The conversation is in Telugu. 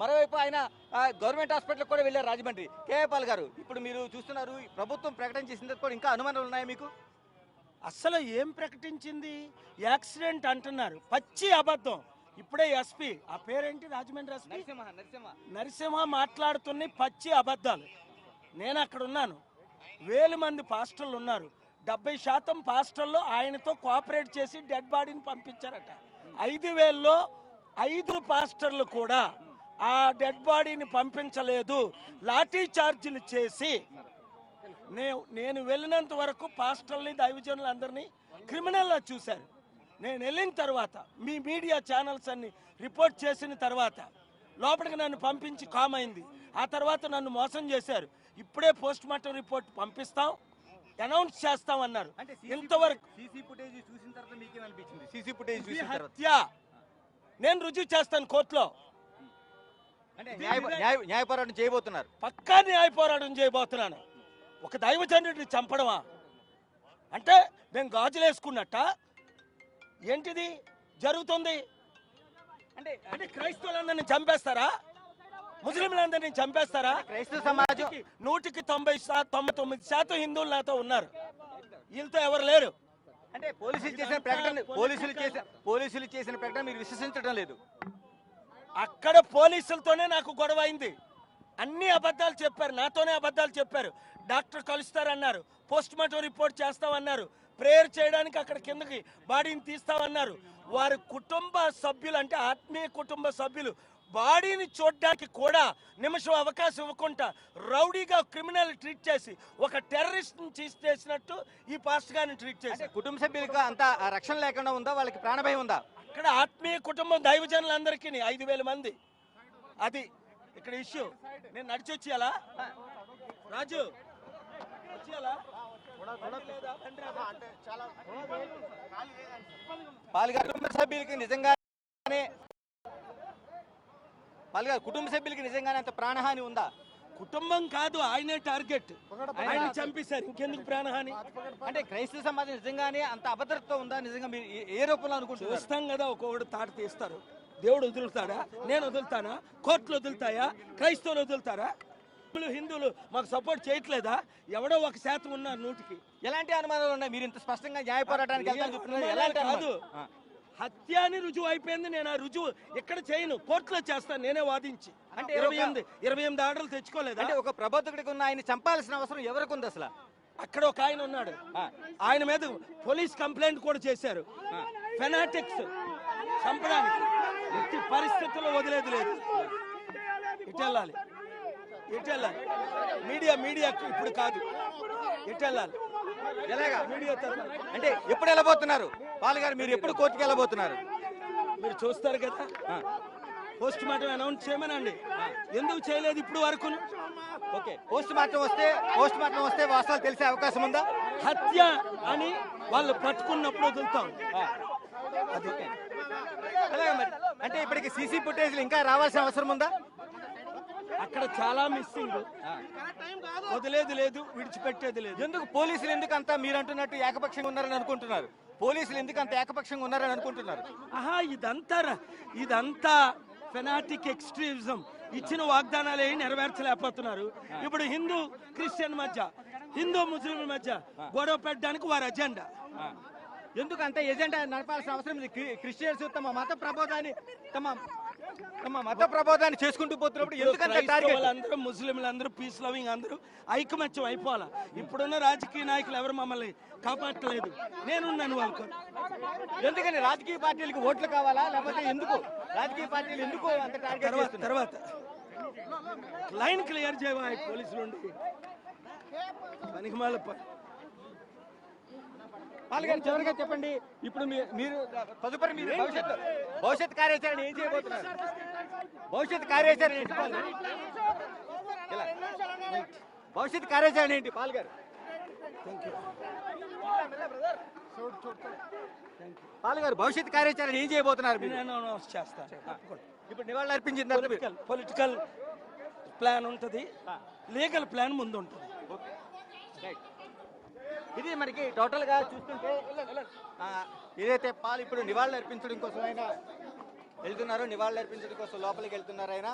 మరోవైపు ఆయన గవర్నమెంట్ హాస్పిటల్కి కూడా వెళ్ళారు రాజమండ్రి. కేఏ పాల్ గారు, ఇప్పుడు మీరు చూస్తున్నారు ప్రభుత్వం ప్రకటన చేసిన తర్వాత కూడా ఇంకా అనుమానాలు ఉన్నాయా మీకు? అసలు ఏం ప్రకటించింది? యాక్సిడెంట్ అంటున్నారు, పచ్చి అబద్ధం. ఇప్పుడే ఎస్పీ, ఆ పేరేంటి, రాజమండ్రి ఎస్పీ నరసింహ మాట్లాడుతున్న పచ్చి అబద్ధాలు. నేను అక్కడ ఉన్నాను, వేల మంది పాస్టర్లు ఉన్నారు. 70% పాస్టర్లు ఆయనతో కోఆపరేట్ చేసి డెడ్ బాడీని పంపించారట. 5,000లో 5 పాస్టర్లు కూడా ఆ డెడ్ బాడీని పంపించలేదు, లాఠీ చార్జీలు చేసి. నేను వెళ్ళినంత వరకు పాస్టర్ని దైవజనులందరినీ క్రిమినల్లా చూశారు. నేను వెళ్ళిన తర్వాత మీ మీడియా ఛానల్స్ అన్ని రిపోర్ట్ చేసిన తర్వాత లోపలికి నన్ను పంపించి కామైంది. ఆ తర్వాత నన్ను మోసం చేశారు. ఇప్పుడే పోస్ట్ మార్టం రిపోర్ట్ పంపిస్తాం, అనౌన్స్ చేస్తాం అన్నారు. ఇంతవరకు సీసీ ఫుటేజ్ చూసిన తర్వాత మీకేమనిపించింది? సీసీ ఫుటేజ్ చూసిన తర్వాత హత్య నేను రుజువు చేస్తాను కోర్టులో. అంటే న్యాయ పోరాటం చేయబోతున్నారు? పక్కా న్యాయ పోరాటం చేయబోతున్నాను. ఒక దైవజనుడిని చంపడమా అంటే మేము గాజులు వేసుకున్నట్ట? ఏంటిది జరుగుతుంది? అంటే క్రైస్తవులందరినీ చంపేస్తారా? ముస్లింలందరినీ చంపేస్తారా? క్రైస్తవ సమాజం 99% హిందువులు నాతో ఉన్నారు, వీళ్ళతో ఎవరు లేరు. అంటే పోలీసులు చేసిన ప్రకటన మీరు విశ్వసించడం లేదు? అక్కడ పోలీసులతోనే నాకు గొడవ అయింది. అన్ని అబద్ధాలు చెప్పారు, నాతోనే అబద్ధాలు చెప్పారు. డాక్టర్ కలుస్తారన్నారు, పోస్ట్ మార్టం రిపోర్ట్ చేస్తామన్నారు, ప్రేయర్ చేయడానికి అక్కడ కిందకి బాడీని తీస్తామన్నారు. వారి కుటుంబ సభ్యులు, అంటే ఆత్మీయ కుటుంబ సభ్యులు బాడీని చూడడానికి కూడా నిమిషం అవకాశం ఇవ్వకుండా రౌడీగా క్రిమినల్ ట్రీట్ చేసి ఒక టెర్రరిస్ట్ చేసినట్టు ఈ పాస్టర్ గారిని ట్రీట్ చేసి. కుటుంబ సభ్యులకు అంత రక్షణ లేకుండా ఉందా? వాళ్ళకి ప్రాణభయం ఉందా? అక్కడ ఆత్మీయ కుటుంబం దైవజనులందరికీ 5,000 మంది. అది ఇక్కడ ఇష్యూ. నేను నడిచి వచ్చేయాలా రాజు? వచ్చేయాలా? పాల్గారు కుటుంబ సభ్యులకి నిజంగానే అంత ప్రాణహాని ఉందా? కుటుంబం కాదు, ఆయనే టార్గెట్. ఆయన చంపేశారు, ఇంకెందుకు ప్రాణహాని? అంటే క్రైస్తవ సమాజం నిజంగానే అంత అభద్రత ఉందా? నిజంగా మీరు ఏ రూపంలో అనుకుంటున్నారు? చూస్తాం కదా, ఒక్కొక్కడు తాట తీస్తారు. దేవుడు వదులుతాడా? నేను వదులుతానా? కోర్టులు వదులుతాయా? క్రైస్తవులు వదులుతారా? హిందువులు మాకు సపోర్ట్ చేయట్లేదా? ఎవడో 1% ఉన్నారు 100కి. ఎలాంటి అనుమానాలు ఉన్నాయి? మీరు ఇంత స్పష్టంగా న్యాయ పోరాటానికి కాదు, హత్య అని రుజువు అయిపోయింది. నేను ఆ రుజువు ఇక్కడ చేయను, కోర్టులో చేస్తాను, నేనే వాదించి. అంటే 28 ఆర్డర్లు తెచ్చుకోలేదు. అంటే ఒక ప్రబోధకుడికి ఉన్న ఆయన చంపాల్సిన అవసరం ఎవరికి ఉంది అసలు? అక్కడ ఒక ఆయన ఉన్నాడు, ఆయన మీద పోలీస్ కంప్లైంట్ కూడా చేశారు. ఫెనాటిక్స్ చంపడానికి ఎట్టి పరిస్థితుల్లో వదిలేదు లేదు. ఇటు వెళ్ళాలి. మీడియాకు ఇప్పుడు కాదు, ఇటు వెళ్ళాలి. ఎలాగా మీడియా అంటే ఎప్పుడు వెళ్ళబోతున్నారు పాల్గారు? మీరు ఎప్పుడు కోర్టుకి వెళ్ళబోతున్నారు? మీరు చూస్తారు కదా, పోస్ట్ మార్టం అనౌన్స్ చేయమనండి. ఎందుకు చేయలేదు ఇప్పుడు వరకు? ఓకే, పోస్ట్ మార్టం వస్తే వాస్తవాలు తెలిసే అవకాశం ఉందా? హత్య అని వాళ్ళు పట్టుకున్నప్పుడు వదులుతాం. అది అంటే ఇప్పటికి సీసీ ఫుటేజ్లు ఇంకా రావాల్సిన అవసరం ఉందా? అక్కడ చాలా మిస్సింగ్. వదిలేదు లేదు, విడిచిపెట్టేది లేదు. ఎందుకు పోలీసులు ఎందుకు అంతా మీరు అంటున్నట్టు ఏకపక్షంగా ఉన్నారని అనుకుంటున్నారు? పోలీసులు ఎందుకు అంత ఏకపక్షంగా ఉన్నారని అనుకుంటున్నారు? ఇదంతా ఫెనాటిక్ ఎక్స్ట్రీమిజం. ఇచ్చిన వాగ్దానాలు ఏమి నెరవేర్చలేకపోతున్నారు. ఇప్పుడు హిందూ క్రిస్టియన్ మధ్య, హిందూ ముస్లింల మధ్య గొడవ పెట్టడానికి వారి అజెండా. ఎందుకు అంత ఎజెండా నడపాల్సిన అవసరం? క్రిస్టియన్స్ తమ మత ప్రబోధాన్ని చేసుకుంటూ పోతున్నప్పుడు అందరూ ముస్లింలందరూ పీస్ లవింగ్ అందరూ ఐకమత్యం అయిపోవాలా. ఇప్పుడున్న రాజకీయ నాయకులు ఎవరు మమ్మల్ని కాపాడలేదు, నేనున్నాను వాళ్ళకు. ఎందుకని రాజకీయ పార్టీలకు ఓట్లు కావాలా? లేకపోతే ఎందుకు రాజకీయ పార్టీలు ఎందుకు అంత టార్గెట్? తర్వాత లైన్ క్లియర్ చేయవా పోలీసులు ఉండి పనికిమాల. పాల్గారు చివరిగా చెప్పండి, ఇప్పుడు మీరు తదుపరి మీరు భవిష్యత్ కార్యాచరణ ఏం చేయబోతున్నారు? భవిష్యత్ కార్యాచరణ ఏంటి పాల్గారు? పాల్గారు భవిష్యత్ కార్యాచరణ ఏం చేయబోతున్నారు? ఇప్పుడు నివాళులు అర్పించింది. పొలిటికల్ ప్లాన్ ఉంటుంది, లీగల్ ప్లాన్ ముందు ఉంటుంది. ఇది మనకి టోటల్ గా చూస్తుంటే ఏదైతే పాల్ ఇప్పుడు నివాళులు అర్పించడం కోసం ఆయన వెళ్తున్నారో, నివాళులు అర్పించడం కోసం లోపలికి వెళ్తున్నారు ఆయన.